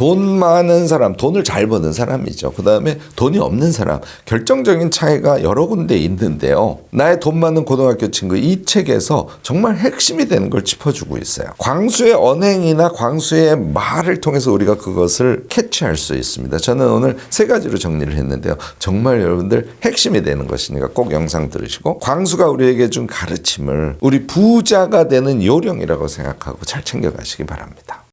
돈 많은 사람, 돈을 잘 버는 사람이죠. 그 다음에 돈이 없는 사람, 결정적인 차이가 여러 군데 있는데요. 나의 돈 많은 고등학교 친구, 이 책에서 정말 핵심이 되는 걸 짚어주고 있어요. 광수의 언행이나 광수의 말을 통해서 우리가 그것을 캐치할 수 있습니다. 저는 오늘 3가지로 정리를 했는데요. 정말 여러분들 핵심이 되는 것이니까 꼭 영상 들으시고, 광수가 우리에게 준 가르침을 우리 부자가 되는 요령이라고 생각하고 잘 챙겨가시기 바랍니다.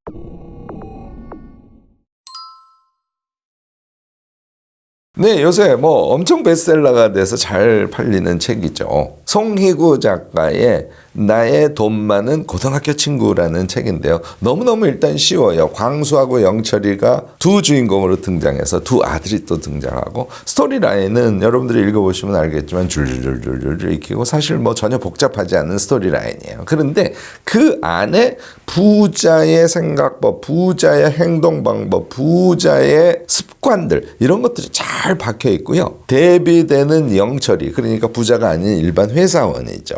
네, 요새 엄청 베스트셀러가 돼서 잘 팔리는 책이죠. 송희구 작가의 나의 돈 많은 고등학교 친구라는 책인데요. 너무너무 일단 쉬워요. 광수하고 영철이가 두 주인공으로 등장해서 두 아들이 또 등장하고, 스토리라인은 여러분들이 읽어보시면 알겠지만 줄줄줄줄줄 익히고 사실 전혀 복잡하지 않은 스토리라인이에요. 그런데 그 안에 부자의 생각법, 부자의 행동 방법, 부자의 습관들, 이런 것들이 잘 박혀 있고요. 대비되는 영철이, 그러니까 부자가 아닌 일반 회사원이죠.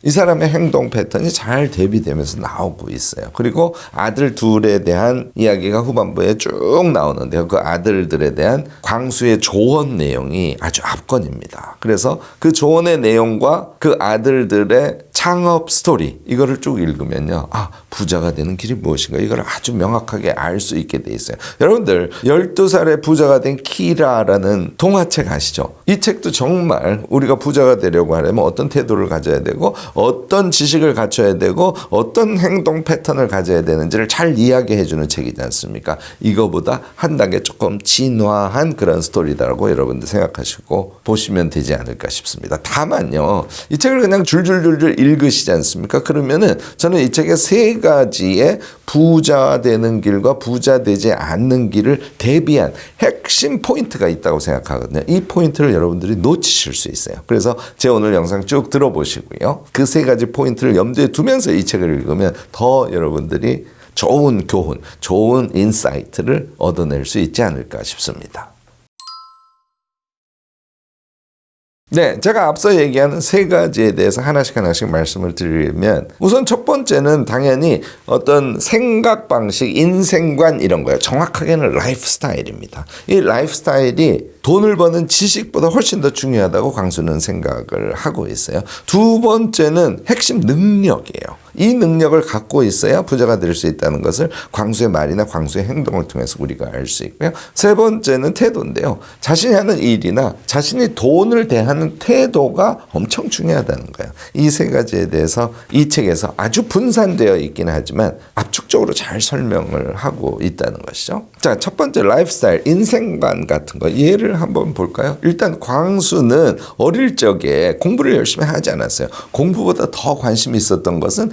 이 사람의 행동 패턴이 잘 대비되면서 나오고 있어요. 그리고 아들 둘에 대한 이야기가 후반부에 쭉 나오는데요. 그 아들들에 대한 광수의 조언 내용이 아주 압권입니다. 그래서 그 조언의 내용과 그 아들들의 창업 스토리, 이거를 쭉 읽으면요, 부자가 되는 길이 무엇인가, 이걸 아주 명확하게 알 수 있게 돼 있어요. 여러분들 12살에 부자가 된 키라라는 동화책 아시죠? 이 책도 정말 우리가 부자가 되려고 하려면 어떤 태도를 가져야 되고, 어떤 지식을 갖춰야 되고, 어떤 행동 패턴을 가져야 되는지를 잘 이야기해 주는 책이지 않습니까? 이거보다 한 단계 조금 진화한 그런 스토리다라고 여러분들 생각하시고 보시면 되지 않을까 싶습니다. 다만요, 이 책을 그냥 줄줄줄줄 읽으시지 않습니까? 그러면은 저는 이 책에 3가지의 부자 되는 길과 부자 되지 않는 길을 대비한 핵심 포인트가 있다고 생각하거든요. 이 포인트를 여러분들이 놓치실 수 있어요. 그래서 제 오늘 영상 쭉 들어보시고요, 그 3가지 포인트를 염두에 두면서 이 책을 읽으면 더 여러분들이 좋은 교훈, 좋은 인사이트를 얻어낼 수 있지 않을까 싶습니다. 네, 제가 앞서 얘기하는 3가지에 대해서 하나씩 말씀을 드리면, 우선 첫 번째는 당연히 어떤 생각 방식, 인생관 이런 거예요. 정확하게는 라이프 스타일입니다. 이 라이프 스타일이 돈을 버는 지식보다 훨씬 더 중요하다고 광수는 생각을 하고 있어요. 두 번째는 핵심 능력이에요. 이 능력을 갖고 있어야 부자가 될 수 있다는 것을 광수의 말이나 광수의 행동을 통해서 우리가 알 수 있고요. 3번째는 태도인데요. 자신이 하는 일이나 자신이 돈을 대하는 태도가 엄청 중요하다는 거예요. 이 3가지에 대해서 이 책에서 아주 분산되어 있긴 하지만 압축적으로 잘 설명을 하고 있다는 것이죠. 자, 첫 번째 라이프 스타일, 인생관 같은 거 예를 한번 볼까요? 일단 광수는 어릴 적에 공부를 열심히 하지 않았어요. 공부보다 더 관심이 있었던 것은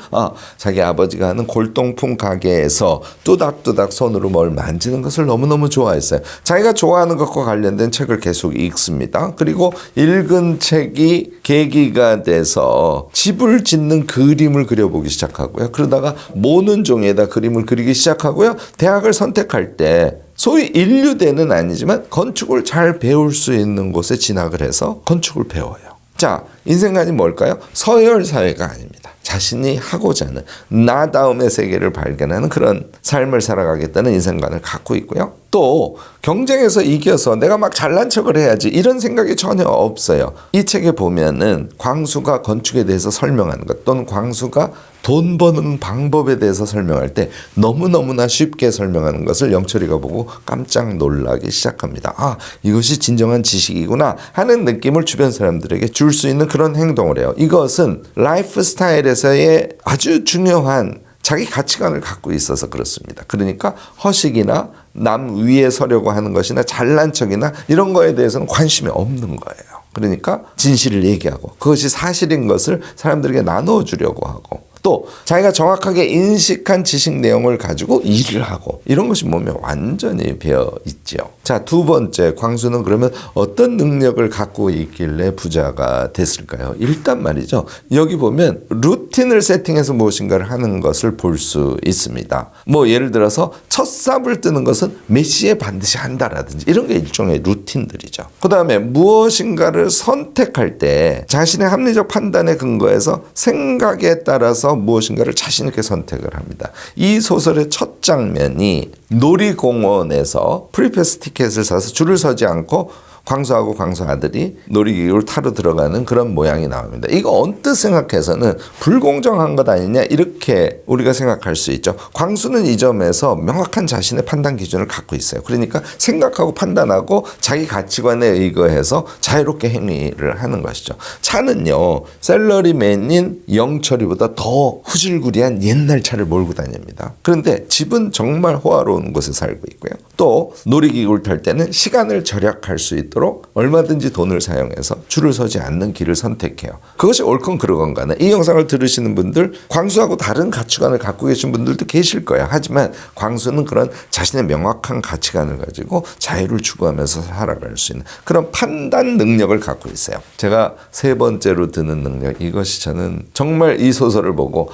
자기 아버지가 하는 골동품 가게에서 뚜닥뚜닥 손으로 뭘 만지는 것을 너무너무 좋아했어요. 자기가 좋아하는 것과 관련된 책을 계속 읽습니다. 그리고 읽은 책이 계기가 돼서 집을 짓는 그림을 그려보기 시작하고요. 그러다가 모는 종이에다 그림을 그리기 시작하고요. 대학을 선택할 때 소위 인류대는 아니지만 건축을 잘 배울 수 있는 곳에 진학을 해서 건축을 배워요. 자, 인생관이 뭘까요? 서열 사회가 아닙니다. 자신이 하고자 하는 나다움의 세계를 발견하는 그런 삶을 살아가겠다는 인생관을 갖고 있고요. 또 경쟁에서 이겨서 내가 막 잘난 척을 해야지 이런 생각이 전혀 없어요. 이 책에 보면은 광수가 건축에 대해서 설명하는 것, 또는 광수가 돈 버는 방법에 대해서 설명할 때 너무너무나 쉽게 설명하는 것을 영철이가 보고 깜짝 놀라기 시작합니다. 이것이 진정한 지식이구나 하는 느낌을 주변 사람들에게 줄 수 있는 그런 행동을 해요. 이것은 라이프 스타일에서의 아주 중요한 자기 가치관을 갖고 있어서 그렇습니다. 그러니까 허식이나 남 위에 서려고 하는 것이나 잘난 척이나 이런 거에 대해서는 관심이 없는 거예요. 그러니까 진실을 얘기하고 그것이 사실인 것을 사람들에게 나누어 주려고 하고, 또 자기가 정확하게 인식한 지식 내용을 가지고 일을 하고, 이런 것이 몸에 완전히 배어 있죠. 자, 두 번째, 광수는 그러면 어떤 능력을 갖고 있길래 부자가 됐을까요? 일단 말이죠, 여기 보면 루틴을 세팅해서 무엇인가를 하는 것을 볼 수 있습니다. 예를 들어서 첫 삽을 뜨는 것은 몇 시에 반드시 한다라든지 이런 게 일종의 루틴들이죠. 그 다음에 무엇인가를 선택할 때 자신의 합리적 판단에 근거해서 생각에 따라서 중에서 무엇인가를 자신 있게 선택을 합니다. 이 소설의 첫 장면이 놀이공원에서 프리패스 티켓을 사서 줄을 서지 않고 광수하고 광수 아들이 놀이기구를 타러 들어가는 그런 모양이 나옵니다. 이거 언뜻 생각해서는 불공정한 것 아니냐 이렇게 우리가 생각할 수 있죠. 광수는 이 점에서 명확한 자신의 판단 기준을 갖고 있어요. 그러니까 생각하고 판단하고 자기 가치관에 의거해서 자유롭게 행위를 하는 것이죠. 차는요, 셀러리맨인 영철이보다 더 후질구리한 옛날 차를 몰고 다닙니다. 그런데 집은 정말 호화로운 곳에 살고 있고요. 또 놀이기구를 탈 때는 시간을 절약할 수 있도록 얼마든지 돈을 사용해서 줄을 서지 않는 길을 선택해요. 그것이 옳건 그르건 간에 이 영상을 들으시는 분들, 광수하고 다른 가치관을 갖고 계신 분들도 계실 거야. 하지만 광수는 그런 자신의 명확한 가치관을 가지고 자유를 추구하면서 살아갈 수 있는 그런 판단 능력을 갖고 있어요. 제가 세 번째로 드는 능력, 이것이 저는 정말 이 소설을 보고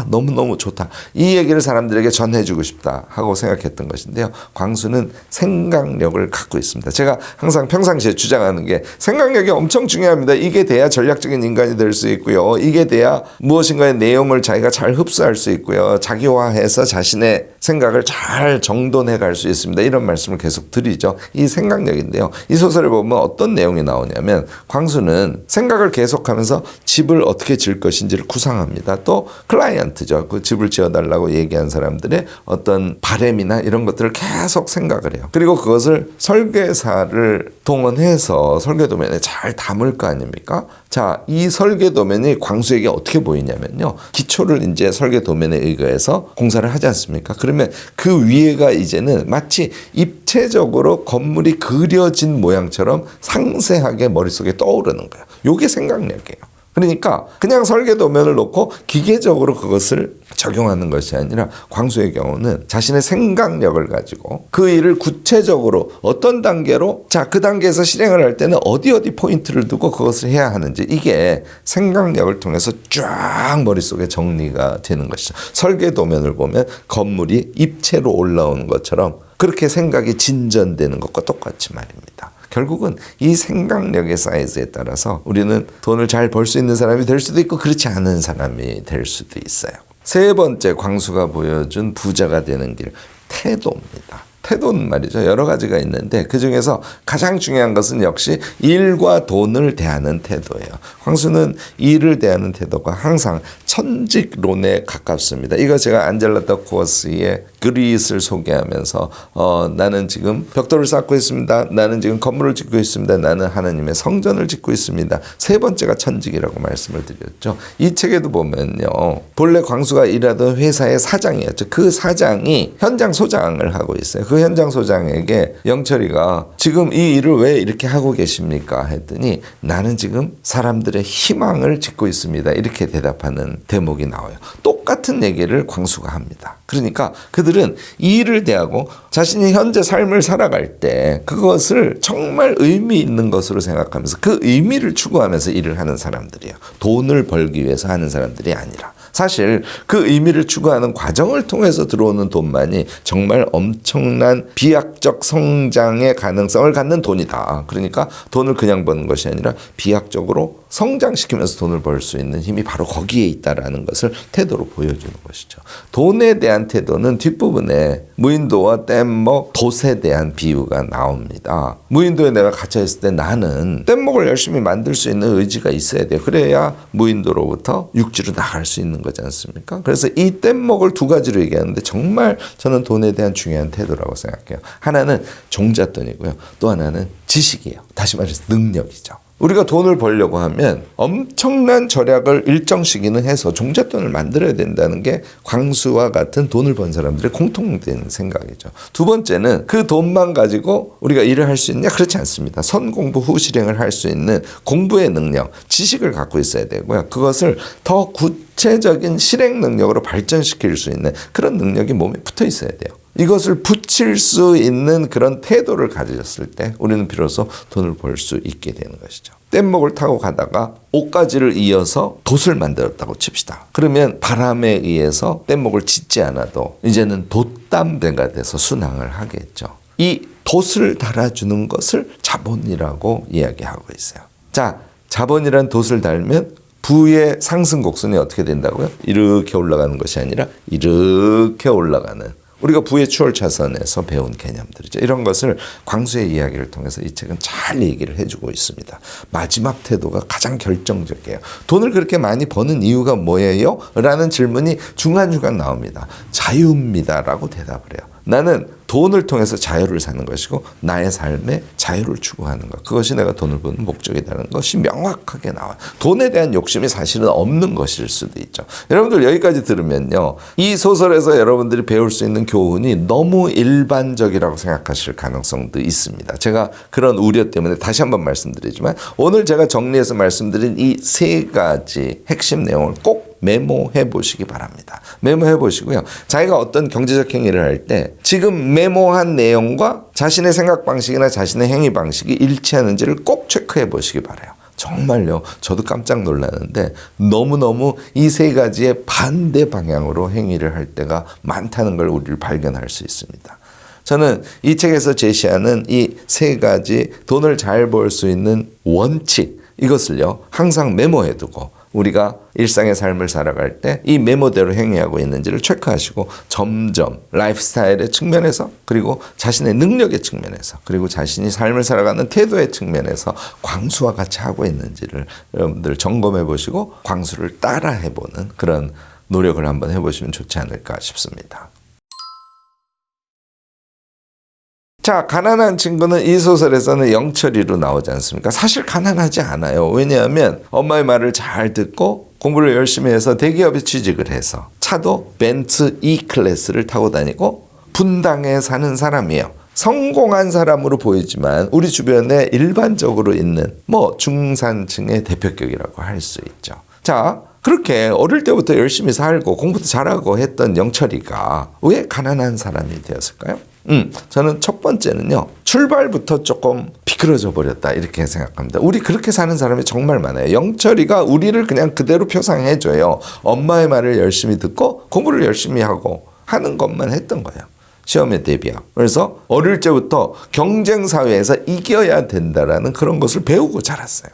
너무너무 좋다, 이 얘기를 사람들에게 전해주고 싶다 하고 생각했던 것인데요. 광수는 생각력을 갖고 있습니다. 제가 항상 평상시에 주장하는 게 생각력이 엄청 중요합니다. 이게 돼야 전략적인 인간이 될 수 있고요. 이게 돼야 무엇인가의 내용을 자기가 잘 흡수할 수 있고요. 자기화해서 자신의 생각을 잘 정돈해 갈 수 있습니다. 이런 말씀을 계속 드리죠. 이 생각력인데요. 이 소설을 보면 어떤 내용이 나오냐면 광수는 생각을 계속하면서 집을 어떻게 지을 것인지를 구상합니다. 또 클라이언트죠. 그 집을 지어달라고 얘기한 사람들의 어떤 바램이나 이런 것들을 계속 생각을 해요. 그리고 그것을 설계사를 동원해서 설계도면에 잘 담을 거 아닙니까? 자, 이 설계도면이 광수에게 어떻게 보이냐면요. 기초를 이제 설계도면에 의거해서 공사를 하지 않습니까? 그러면 그 위에가 이제는 마치 입체적으로 건물이 그려진 모양처럼 상세하게 머릿속에 떠오르는 거예요. 이게 생각력이에요. 그러니까 그냥 설계도면을 놓고 기계적으로 그것을 적용하는 것이 아니라 광수의 경우는 자신의 생각력을 가지고 그 일을 구체적으로 어떤 단계로 그 단계에서 실행을 할 때는 어디 포인트를 두고 그것을 해야 하는지, 이게 생각력을 통해서 쫙 머릿속에 정리가 되는 것이죠. 설계도면을 보면 건물이 입체로 올라오는 것처럼 그렇게 생각이 진전되는 것과 똑같이 말입니다. 결국은 이 생각력의 사이즈에 따라서 우리는 돈을 잘 벌 수 있는 사람이 될 수도 있고 그렇지 않은 사람이 될 수도 있어요. 세 번째, 광수가 보여준 부자가 되는 길, 태도입니다. 태도는 말이죠. 여러 가지가 있는데 그중에서 가장 중요한 것은 역시 일과 돈을 대하는 태도예요. 광수는 일을 대하는 태도가 항상 천직론에 가깝습니다. 이거 제가 안젤라 더크워스의 그릿을 소개하면서 나는 지금 벽돌을 쌓고 있습니다. 나는 지금 건물을 짓고 있습니다. 나는 하나님의 성전을 짓고 있습니다. 세 번째가 천직이라고 말씀을 드렸죠. 이 책에도 보면요. 본래 광수가 일하던 회사의 사장이었죠. 그 사장이 현장 소장을 하고 있어요. 그 현장 소장에게 영철이가 지금 이 일을 왜 이렇게 하고 계십니까? 했더니 나는 지금 사람들의 희망을 짓고 있습니다. 이렇게 대답하는 대목이 나와요. 똑같은 얘기를 광수가 합니다. 그러니까 그들은 이 일을 대하고 자신이 현재 삶을 살아갈 때 그것을 정말 의미 있는 것으로 생각하면서 그 의미를 추구하면서 일을 하는 사람들이에요. 돈을 벌기 위해서 하는 사람들이 아니라. 사실 그 의미를 추구하는 과정을 통해서 들어오는 돈만이 정말 엄청난 비약적 성장의 가능성을 갖는 돈이다. 그러니까 돈을 그냥 버는 것이 아니라 비약적으로 성장시키면서 돈을 벌 수 있는 힘이 바로 거기에 있다라는 것을 태도로 보여주는 것이죠. 돈에 대한 태도는 뒷부분에 무인도와 뗏목, 돛에 대한 비유가 나옵니다. 무인도에 내가 갇혀 있을 때 나는 뗏목을 열심히 만들 수 있는 의지가 있어야 돼요. 그래야 무인도로부터 육지로 나갈 수 있는 거지 않습니까? 그래서 이 뗏목을 두 가지로 얘기하는데 정말 저는 돈에 대한 중요한 태도라고 생각해요. 하나는 종잣돈이고요. 또 하나는 지식이에요. 다시 말해서 능력이죠. 우리가 돈을 벌려고 하면 엄청난 절약을 일정 시기는 해서 종잣돈을 만들어야 된다는 게 광수와 같은 돈을 번 사람들의 공통된 생각이죠. 두 번째는 그 돈만 가지고 우리가 일을 할 수 있냐? 그렇지 않습니다. 선공부 후 실행을 할 수 있는 공부의 능력, 지식을 갖고 있어야 되고요. 그것을 더 구체적인 실행 능력으로 발전시킬 수 있는 그런 능력이 몸에 붙어 있어야 돼요. 이것을 붙일 수 있는 그런 태도를 가지셨을 때 우리는 비로소 돈을 벌 수 있게 되는 것이죠. 뗏목을 타고 가다가 옷가지를 이어서 돛을 만들었다고 칩시다. 그러면 바람에 의해서 뗏목을 짓지 않아도 이제는 돛담배가 돼서 순항을 하겠죠. 이 돛을 달아주는 것을 자본이라고 이야기하고 있어요. 자, 자본이란 돛을 달면 부의 상승 곡선이 어떻게 된다고요? 이렇게 올라가는 것이 아니라 이렇게 올라가는, 우리가 부의 추월 차선에서 배운 개념들이죠. 이런 것을 광수의 이야기를 통해서 이 책은 잘 얘기를 해주고 있습니다. 마지막 태도가 가장 결정적이에요. 돈을 그렇게 많이 버는 이유가 뭐예요? 라는 질문이 중간중간 나옵니다. 자유입니다 라고 대답을 해요. 나는 돈을 통해서 자유를 사는 것이고 나의 삶에 자유를 추구하는 것, 그것이 내가 돈을 버는 목적이라는 것이 명확하게 나와요. 돈에 대한 욕심이 사실은 없는 것일 수도 있죠. 여러분들 여기까지 들으면요, 이 소설에서 여러분들이 배울 수 있는 교훈이 너무 일반적이라고 생각하실 가능성도 있습니다. 제가 그런 우려 때문에 다시 한번 말씀드리지만, 오늘 제가 정리해서 말씀드린 이 세 가지 핵심 내용을 꼭 메모해 보시기 바랍니다. 메모해 보시고요, 자기가 어떤 경제적 행위를 할 때 지금 메모한 내용과 자신의 생각 방식이나 자신의 행위 방식이 일치하는지를 꼭 체크해 보시기 바라요. 정말요, 저도 깜짝 놀라는데 너무너무 이 세 가지의 반대 방향으로 행위를 할 때가 많다는 걸 우리를 발견할 수 있습니다. 저는 이 책에서 제시하는 이 세 가지 돈을 잘 벌 수 있는 원칙, 이것을요 항상 메모해 두고 우리가 일상의 삶을 살아갈 때 이 메모대로 행위하고 있는지를 체크하시고 점점 라이프 스타일의 측면에서, 그리고 자신의 능력의 측면에서, 그리고 자신이 삶을 살아가는 태도의 측면에서 광수와 같이 하고 있는지를 여러분들 점검해 보시고 광수를 따라 해보는 그런 노력을 한번 해보시면 좋지 않을까 싶습니다. 자, 가난한 친구는 이 소설에서는 영철이로 나오지 않습니까? 사실 가난하지 않아요. 왜냐하면 엄마의 말을 잘 듣고 공부를 열심히 해서 대기업에 취직을 해서 차도 벤츠 E클래스를 타고 다니고 분당에 사는 사람이에요. 성공한 사람으로 보이지만 우리 주변에 일반적으로 있는 중산층의 대표격이라고 할 수 있죠. 자, 그렇게 어릴 때부터 열심히 살고 공부도 잘하고 했던 영철이가 왜 가난한 사람이 되었을까요? 저는 첫 번째는요, 출발부터 조금 비뚤어져 버렸다 이렇게 생각합니다. 우리 그렇게 사는 사람이 정말 많아요. 영철이가 우리를 그냥 그대로 표상해줘요. 엄마의 말을 열심히 듣고 공부를 열심히 하고 하는 것만 했던 거예요. 시험에 대비하고. 그래서 어릴 때부터 경쟁 사회에서 이겨야 된다라는 그런 것을 배우고 자랐어요.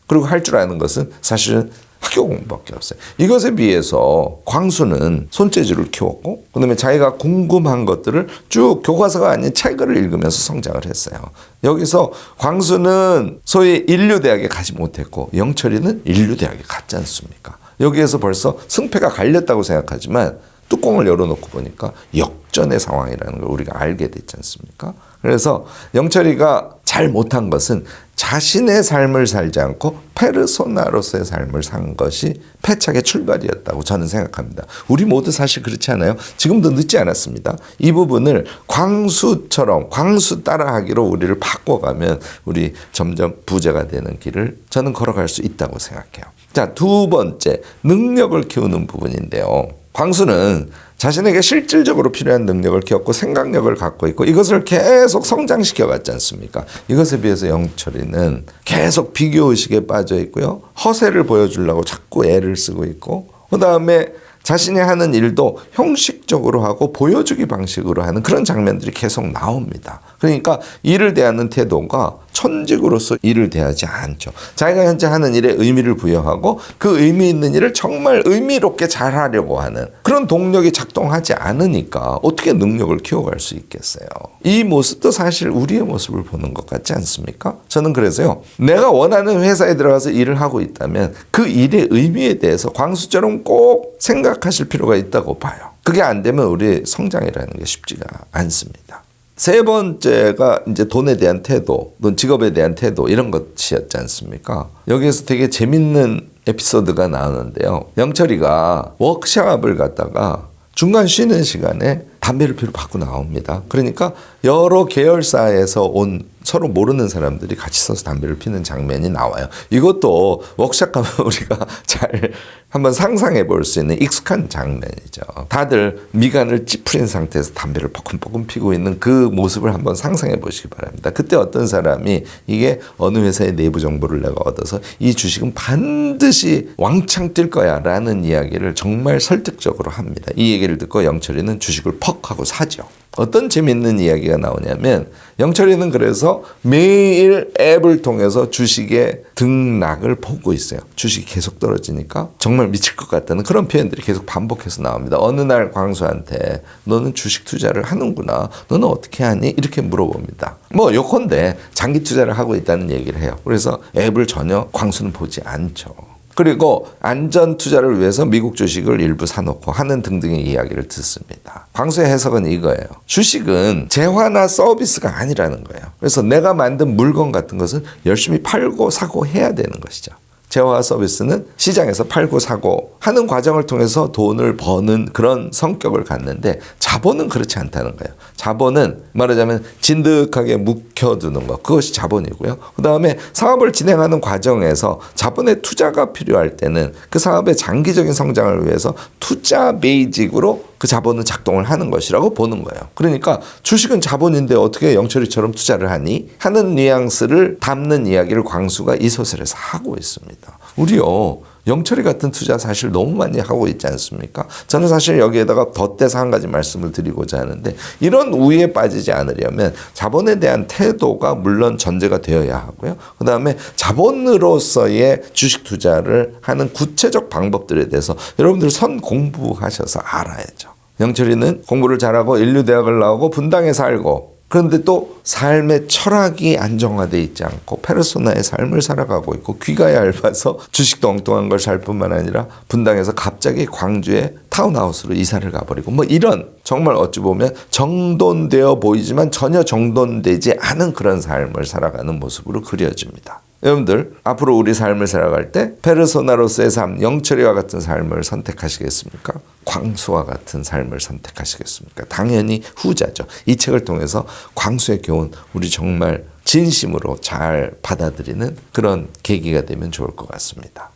그리고 할 줄 아는 것은 사실은 학교 공부밖에 없어요. 이것에 비해서 광수는 손재주를 키웠고, 그다음에 자기가 궁금한 것들을 쭉 교과서가 아닌 책을 읽으면서 성장을 했어요. 여기서 광수는 소위 인류대학에 가지 못했고 영철이는 인류대학에 갔지 않습니까? 여기에서 벌써 승패가 갈렸다고 생각하지만 뚜껑을 열어놓고 보니까 역전의 상황이라는 걸 우리가 알게 됐지 않습니까? 그래서 영철이가 잘 못한 것은 자신의 삶을 살지 않고 페르소나로서의 삶을 산 것이 패착의 출발이었다고 저는 생각합니다. 우리 모두 사실 그렇지 않아요? 지금도 늦지 않았습니다. 이 부분을 광수처럼 광수 따라하기로 우리를 바꿔가면 우리 점점 부자가 되는 길을 저는 걸어갈 수 있다고 생각해요. 자, 두 번째, 능력을 키우는 부분인데요. 광수는 자신에게 실질적으로 필요한 능력을 키웠고 생각력을 갖고 있고 이것을 계속 성장시켜 갔지 않습니까? 이것에 비해서 영철이는 계속 비교의식에 빠져 있고요. 허세를 보여주려고 자꾸 애를 쓰고 있고, 그 다음에 자신이 하는 일도 형식적으로 하고 보여주기 방식으로 하는 그런 장면들이 계속 나옵니다. 그러니까 일을 대하는 태도가 천직으로서 일을 대하지 않죠. 자기가 현재 하는 일에 의미를 부여하고 그 의미 있는 일을 정말 의미롭게 잘하려고 하는 그런 동력이 작동하지 않으니까 어떻게 능력을 키워갈 수 있겠어요. 이 모습도 사실 우리의 모습을 보는 것 같지 않습니까? 저는 그래서요, 내가 원하는 회사에 들어가서 일을 하고 있다면 그 일의 의미에 대해서 광수처럼 꼭 생각하실 필요가 있다고 봐요. 그게 안 되면 우리의 성장이라는 게 쉽지가 않습니다. 세 번째가 이제 돈에 대한 태도, 또 직업에 대한 태도, 이런 것이었지 않습니까? 여기에서 되게 재밌는 에피소드가 나오는데요. 영철이가 워크숍을 갔다가 중간 쉬는 시간에 담배를 피러 밖으로 나옵니다. 그러니까 여러 계열사에서 온 서로 모르는 사람들이 같이 서서 담배를 피는 장면이 나와요. 이것도 워크숍 가면 우리가 잘 한번 상상해 볼 수 있는 익숙한 장면이죠. 다들 미간을 찌푸린 상태에서 담배를 뻐끔뻐끔 피고 있는 그 모습을 한번 상상해 보시기 바랍니다. 그때 어떤 사람이 이게 어느 회사의 내부 정보를 내가 얻어서 이 주식은 반드시 왕창 뛸 거야 라는 이야기를 정말 설득적으로 합니다. 이 얘기를 듣고 영철이는 주식을 퍽 하고 사죠. 어떤 재밌는 이야기가 나오냐면 영철이는 그래서 매일 앱을 통해서 주식의 등락을 보고 있어요. 주식이 계속 떨어지니까 정말 미칠 것 같다는 그런 표현들이 계속 반복해서 나옵니다. 어느 날 광수한테 너는 주식 투자를 하는구나. 너는 어떻게 하니? 이렇게 물어봅니다. 뭐 요컨대 장기 투자를 하고 있다는 얘기를 해요. 그래서 앱을 전혀 광수는 보지 않죠. 그리고 안전 투자를 위해서 미국 주식을 일부 사놓고 하는 등등의 이야기를 듣습니다. 광수의 해석은 이거예요. 주식은 재화나 서비스가 아니라는 거예요. 그래서 내가 만든 물건 같은 것은 열심히 팔고 사고 해야 되는 것이죠. 재화 서비스는 시장에서 팔고 사고 하는 과정을 통해서 돈을 버는 그런 성격을 갖는데 자본은 그렇지 않다는 거예요. 자본은 말하자면 진득하게 묵혀두는 것, 그것이 자본이고요. 그 다음에 사업을 진행하는 과정에서 자본의 투자가 필요할 때는 그 사업의 장기적인 성장을 위해서 투자 베이직으로 그 자본은 작동을 하는 것이라고 보는 거예요. 그러니까 주식은 자본인데 어떻게 영철이처럼 투자를 하니? 하는 뉘앙스를 담는 이야기를 광수가 이 소설에서 하고 있습니다. 우리요, 영철이 같은 투자 사실 너무 많이 하고 있지 않습니까? 저는 사실 여기에다가 덧대서 한 가지 말씀을 드리고자 하는데 이런 우위에 빠지지 않으려면 자본에 대한 태도가 물론 전제가 되어야 하고요. 그 다음에 자본으로서의 주식 투자를 하는 구체적 방법들에 대해서 여러분들 선 공부하셔서 알아야죠. 영철이는 공부를 잘하고 인류대학을 나오고 분당에 살고 그런데 또 삶의 철학이 안정화되어 있지 않고 페르소나의 삶을 살아가고 있고 귀가 얇아서 주식도 엉뚱한 걸 살 뿐만 아니라 분당에서 갑자기 광주에 타운하우스로 이사를 가버리고 뭐 이런 정말 어찌 보면 정돈되어 보이지만 전혀 정돈되지 않은 그런 삶을 살아가는 모습으로 그려집니다. 여러분들 앞으로 우리 삶을 살아갈 때 페르소나로서의 삶, 영철이와 같은 삶을 선택하시겠습니까? 광수와 같은 삶을 선택하시겠습니까? 당연히 후자죠. 이 책을 통해서 광수의 교훈 우리 정말 진심으로 잘 받아들이는 그런 계기가 되면 좋을 것 같습니다.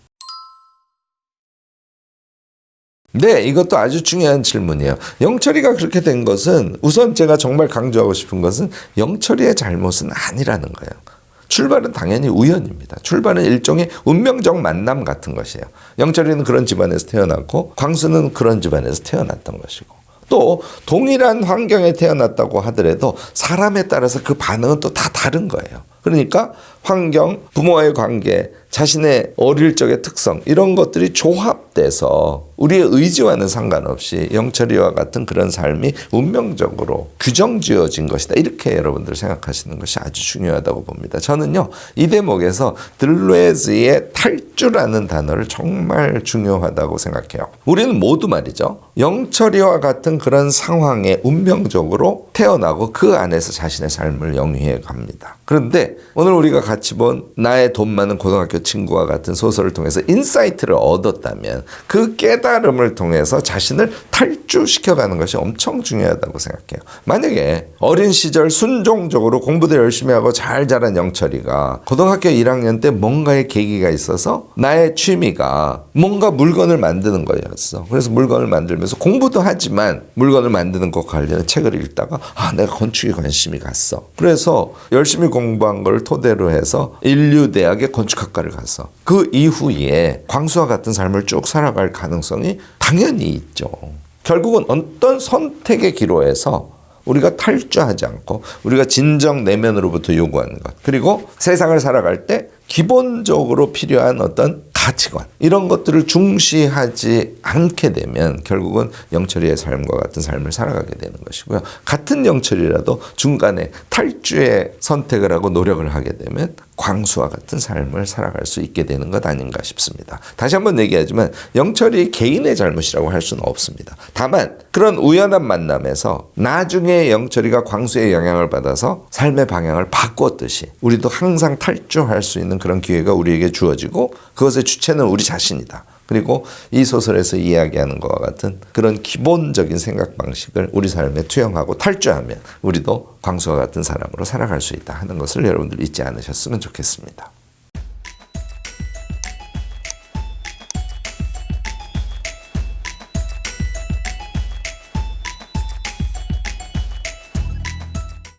네, 이것도 아주 중요한 질문이에요. 영철이가 그렇게 된 것은 우선 제가 정말 강조하고 싶은 것은 영철이의 잘못은 아니라는 거예요. 출발은 당연히 우연입니다. 출발은 일종의 운명적 만남 같은 것이에요. 영철이는 그런 집안에서 태어났고 광수는 그런 집안에서 태어났던 것이고 또 동일한 환경에 태어났다고 하더라도 사람에 따라서 그 반응은 또 다 다른 거예요. 그러니까 환경, 부모와의 관계, 자신의 어릴 적의 특성 이런 것들이 조합돼서 우리의 의지와는 상관없이 영철이와 같은 그런 삶이 운명적으로 규정지어진 것이다. 이렇게 여러분들 생각하시는 것이 아주 중요하다고 봅니다. 저는요. 이 대목에서 들레즈의 탈주라는 단어를 정말 중요하다고 생각해요. 우리는 모두 말이죠. 영철이와 같은 그런 상황에 운명적으로 태어나고 그 안에서 자신의 삶을 영위해 갑니다. 그런데 오늘 우리가 같이 본 나의 돈 많은 고등학교 친구와 같은 소설을 통해서 인사이트를 얻었다면 그 깨달음을 통해서 자신을 탈주시켜가는 것이 엄청 중요하다고 생각해요. 만약에 어린 시절 순종적으로 공부도 열심히 하고 잘 자란 영철이가 고등학교 1학년 때 뭔가의 계기가 있어서 나의 취미가 뭔가 물건을 만드는 거였어. 그래서 물건을 만들면서 공부도 하지만 물건을 만드는 것과 관련된 책을 읽다가 내가 건축에 관심이 갔어. 그래서 열심히 공부한 걸 토대로 해서 인류대학의 건축학과를 갔어. 그 이후에 광수와 같은 삶을 쭉 살아갈 가능성이 당연히 있죠. 결국은 어떤 선택의 기로에서 우리가 탈주하지 않고 우리가 진정 내면으로부터 요구하는 것 그리고 세상을 살아갈 때 기본적으로 필요한 어떤 가치관 이런 것들을 중시하지 않게 되면 결국은 영철이의 삶과 같은 삶을 살아가게 되는 것이고요. 같은 영철이라도 중간에 탈주의 선택을 하고 노력을 하게 되면 광수와 같은 삶을 살아갈 수 있게 되는 것 아닌가 싶습니다. 다시 한번 얘기하지만 영철이 개인의 잘못이라고 할 수는 없습니다. 다만 그런 우연한 만남에서 나중에 영철이가 광수의 영향을 받아서 삶의 방향을 바꿨듯이 우리도 항상 탈주할 수 있는 그런 기회가 우리에게 주어지고 그것의 주체는 우리 자신이다. 그리고 이 소설에서 이야기하는 것과 같은 그런 기본적인 생각 방식을 우리 삶에 투영하고 탈주하면 우리도 광수와 같은 사람으로 살아갈 수 있다 하는 것을 여러분들 잊지 않으셨으면 좋겠습니다.